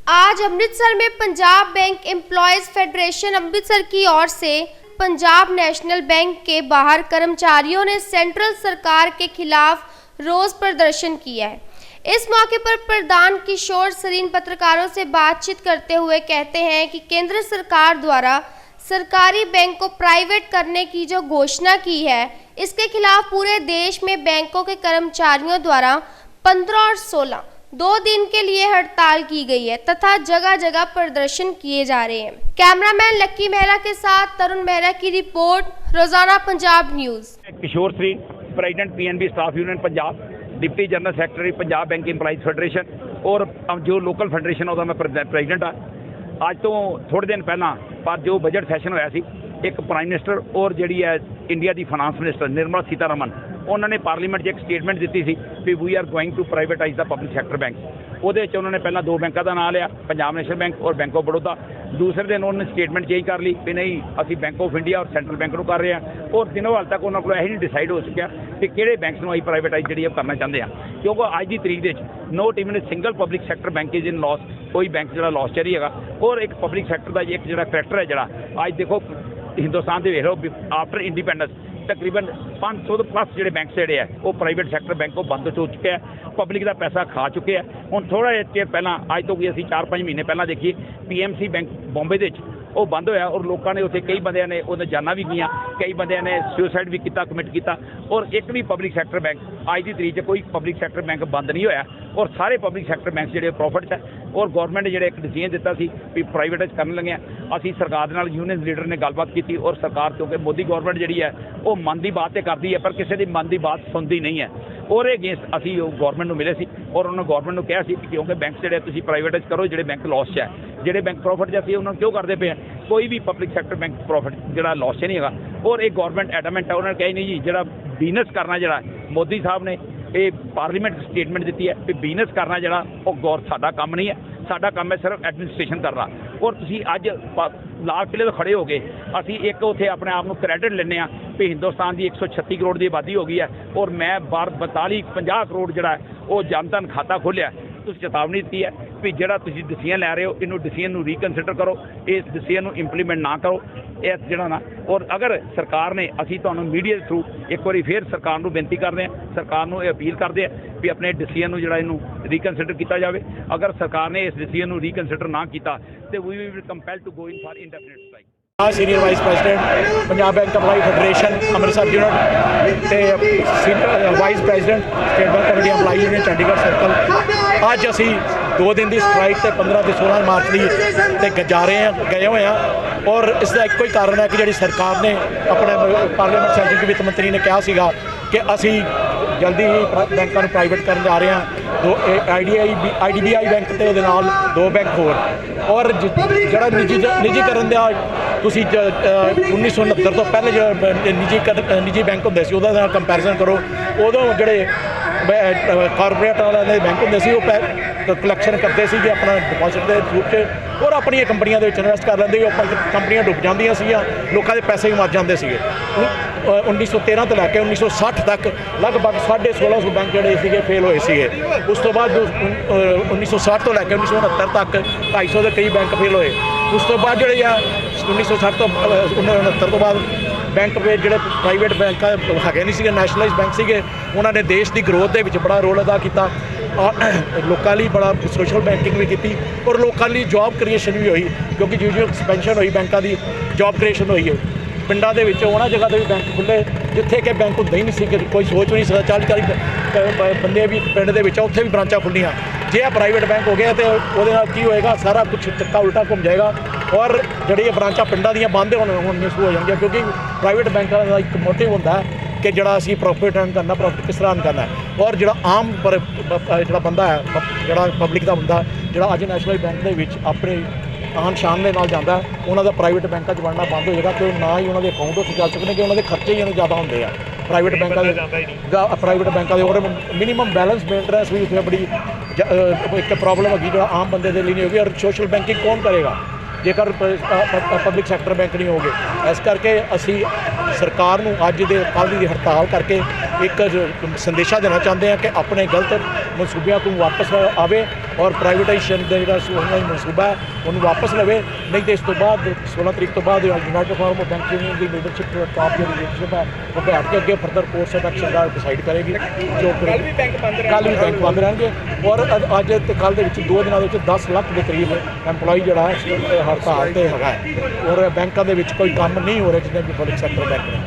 आज अमृतसर में Punjab bank employees federation Amritsar की ओर से पंजाब नेशनल बैंक के बाहर कर्मचारियों ने सेंट्रल सरकार के खिलाफ रोष प्रदर्शन किया है। इस मौके पर प्रधान किशोर सरीन पत्रकारों से बातचीत करते हुए कहते हैं कि केंद्र सरकार द्वारा सरकारी बैंक को प्राइवेट करने की जो घोषणा की है, इसके खिलाफ पूरे देश में बैंकों के कर्मचारियों द्वारा 15 और 16 2 दिन के लिए हड़ताल की गई है तथा जगह जगह प्रदर्शन किए जा रहे हैं। कैमरामैन लक्की मेहरा के साथ तरुण मेहरा की report, Rozana Punjab news. Kishore Shri, president PNB staff union Punjab, deputy general secretary Punjab bank employees federation और जो लोकल फेडरेशन ਉਹਦਾ मैं प्रेसिडेंट हाँ। ਅੱਜ ਤੋਂ थोड़े दिन पहला पर जो बजट सैशन होया सी, एक प्राइम मिनिस्टर और जी है इंडिया की फाइनांस मिनिस्टर निर्मला सीतारमन, उन्होंने पार्लीमेंट 'ਚ एक स्टेटमेंट दी सी भी we are going to privatize the public sector bank. ਉਹਦੇ 'ਚ उन्होंने पहला 2 बैंकों का नाम लिया, पंजाब नेशनल बैंक और बैंक ऑफ बड़ौदा। दूसरे दिन उन्होंने स्टेटमेंट चेंज कर ली भी नहीं, असी बैंक ऑफ इंडिया और सेंट्रल बैंक को कर रहे हैं। और दिनों हाल तक उन्होंने को यही नहीं डिसाइड हो सकिया कि किहड़े बैंक को असीं प्राइवेटाइज जी करना चाहते हैं, क्योंकि अज की तरीक के note even single public sector bank is in loss. कोई बैंक जो लॉस च रही है और एक पब्लिक सैक्टर का एक जो करैक्टर है जोड़ा अज देखो हिंदुस्तान के वेख लो आफ्टर इंडिपेंडेंस तकरीबन 500 प्लस जो बैंक जोड़े है वो प्राइवेट सैक्टर बैंक को बंद हो चुके हैं, पब्लिक का पैसा खा चुके हैं। हुण थोड़ा चिर पहला अज तो कोई असीं 4-5 महीने पहला देखिए पीएमसी बैंक बॉम्बे के वो बंद होया और लोगों ने उत्थे कई बंदियां ने उन्हें जाना भी गई, कई बंदियां ने सुसाइड भी किया, कमिट किया। और एक भी पब्लिक सैक्टर बैंक अज की तरीक कोई पब्लिक सैक्टर बैंक बंद नहीं होया और सारे पब्लिक सैक्टर बैंक जो प्रॉफिट है। और गौरमेंट ने जो एक डिसीजन दिता सी भी प्राइवेटाइज करने लगे, असीं सरकार दे नाल यूनियन लीडर ने गलबात की और सरकार क्योंकि मोदी गौरमेंट जी है वो मन की बात तो करती है पर किसी की मन की बात सुनती नहीं है। और अगेंस्ट असीं गौरमेंट में मिले सी और उन्होंने गौरमेंट को कहा सी कि क्योंकि बैंक जो तुसीं प्राइवेटाइज करो, जो बैंक लॉस है, जो बैंक प्रॉफिट च असीं उन्होंने क्यों करते पे हैं, कोई भी पब्लिक सैक्टर बैंक प्रॉफिट जो लॉस नहीं है। और एक गौरमेंट एडमेंट है, उन्होंने कहा नहीं जी जो बिजनेस करना जो मोदी साहब ने ये पार्लीमेंट स्टेटमेंट दी है कि बिजनेस करना जो गौर साडा काम नहीं है, साडा काम है सिर्फ एडमिनिस्ट्रेशन करना। और तुसीं अज लाल किले तो खड़े हो गए, असीं एक उत्थे अपने आप को क्रेडिट लेने भी हिंदुस्तान की 136 करोड़ की आबादी हो गई है और मैं 42-50 करोड़ जोड़ा है वो जनधन खाता खोलिया। तुसीं चेतावनी दी है भी जोड़ा तुसीं डिसीजन लै रहे हो इनू डिसीजन नू रीकनसिडर करो, इस डिसीजन नू इंप्लीमेंट ना करो इस जोड़ा ना। और अगर सरकार ने असीं तुहानूं मीडिया थ्रू एक बार फिर सरकार नू बेनती करते हैं, सरकार नू अपील करते हैं भी अपने डिसीजन नू जोड़ा इनू रीकनसिडर किया जाए। अगर सरकार ने इस डिसीजन नू रीकनसिडर ना किया तो we will compel to go in for indefinite strike. Senior vice president Punjab bank employee federation Amritsar unit ते vice president state bank committee employee union Chandigarh circle अज असी 2 दिन की स्ट्राइक से 15 ते 16 मार्च की जा रहे हैं, गए हुए हैं। और इसका एक ही कारण है कि जी सरकार ने अपने पार्लीमेंट सैशन के वित्त मंत्री ने कहा सीगा कि असी जल्दी ही बैंकों को प्राइवेट करने जा रहे हैं, IDBI बैंक ते उहदे नाल 2 बैंक होर। और जिहड़ा निजीकरण दा तुसीं 1969 तो पहले जो निजी बैंक होंदे सी उहदे नाल कंपैरिजन करो, उदों जिहड़े कारपोरेट वाले बैंक होंदे सी वो कलैक्शन करते सी अपना डिपॉजिट के रूप से और अपन कंपनियों के इन्वेस्ट कर लेंदे, कंपनियां डुब जांदियां सीगियां, लोगों के पैसे भी मर जाते थे। 1913 तो लैके 1960 तक लगभग 1650 बैंक जोड़े फेल होए थे। उस तो बाद 1960 तो लैके 1969 तक 250 के कई बैंक फेल होए। उस तो बाद जोड़े 1960 तो 1969 तो बाद बैंक जोड़े प्राइवेट बैंक है नहीं थे, नैशनलाइज बैंक से उन्होंने देश की ग्रोथ के बड़ा रोल अदा किया, लोगों लिए बड़ा सोशल बैंकिंग भी की और लोगों लिए जॉब क्रिएशन भी हुई, क्योंकि जो एक्सपेंशन हुई बैंकों की जॉब क्रिएशन हुई है। पिंडों के उन्होंने जगह पर भी बैंक खुले जिथे कि बैंक होंगे ही नहीं सी, कोई सोच भी नहीं सकता। 40-40 बंदे भी पिंड के उत्थे भी ब्रांचा खुलियाँ। जे प्राइवेट बैंक हो गया तो वो की होएगा, सारा कुछ चक्का उल्टा घूम जाएगा और जी ब्रांचा पिंडों दी बंद होने शुरू हो जाएंगे, क्योंकि प्राइवेट बैंकों का एक मोटिव होता है कि जोड़ा असी प्रॉफिट अर्न करना, प्रॉफिट किस तरह अर्न करना है। और जो आम जो बंदा है, जो पब्लिक का बंदा जो अज नैशनल बैंक के अपने आन शान के नाल जाता है, उन्होंने प्राइवेट बैंकों च बनना बंद हो जाएगा, क्यों ना ही उन्होंने अकाउंट उत्थे चल सकते, कि उन्होंने खर्चे ही ज़्यादा होंगे आ प्राइवेट बैंकों के। और मिनीमम बैलेंस मेनटेनेंस भी उत्थे बड़ी एक प्रॉब्लम होगी जो आम बंदे के लिए नहीं होगी। और सोशल बैंकिंग कौन करेगा जेकर पब्लिक सैक्टर बैंक नहीं होगे। इस करके असी ਸਰਕਾਰ ਨੂੰ ਅੱਜ ਦੇ ਕੱਲ੍ਹ ਦੀ ਹੜਤਾਲ ਕਰਕੇ ਇੱਕ ਸੰਦੇਸ਼ਾ ਦੇਣਾ ਚਾਹੁੰਦੇ ਹਾਂ ਕਿ ਆਪਣੇ ਗਲਤ ਮਨਸੂਬਿਆਂ ਤੋਂ ਵਾਪਸ ਆਵੇ ਔਰ ਪ੍ਰਾਈਵੇਟਾਈਜੇਸ਼ਨ ਦਾ ਜਿਹੜਾ ਮਨਸੂਬਾ ਹੈ ਉਹਨੂੰ ਵਾਪਸ ਲਵੇ। ਨਹੀਂ ਤੇ ਇਸ ਤੋਂ ਬਾਅਦ 16 ਤਰੀਕ ਤੋਂ ਬਾਅਦ United farm of bank union the leadership top ਜਿਹੜੀ ਲੀਡਰਸ਼ਿਪ ਹੈ ਉਹ ਬੈਠ ਕੇ ਅੱਗੇ further course of action the decide ਕਰੇਗੀ। ਜੋ ਕੱਲ੍ਹ ਵੀ ਬੈਂਕ ਬੰਦ ਰਹਿਣਗੇ ਔਰ ਅੱਜ ਤੇ ਕੱਲ੍ਹ ਦੇ ਵਿੱਚ 2 ਦਿਨਾਂ ਦੇ ਵਿੱਚ 10 ਲੱਖ ਦੇ ਕਰੀਬ ਐਮਪਲੋਈ ਜਿਹੜਾ ਹੈ ਹੜਤਾਲ ਤੇ ਹੈਗਾ ਔਰ ਬੈਂਕਾਂ ਦੇ ਵਿੱਚ ਕੋਈ ਕੰਮ ਨਹੀਂ ਹੋ ਰਿਹਾ ਜਿੱਦਾਂ ਕਿ ਪਬਲਿਕ ਸੈਕਟਰ ਬੈਂਕ ਨੇ।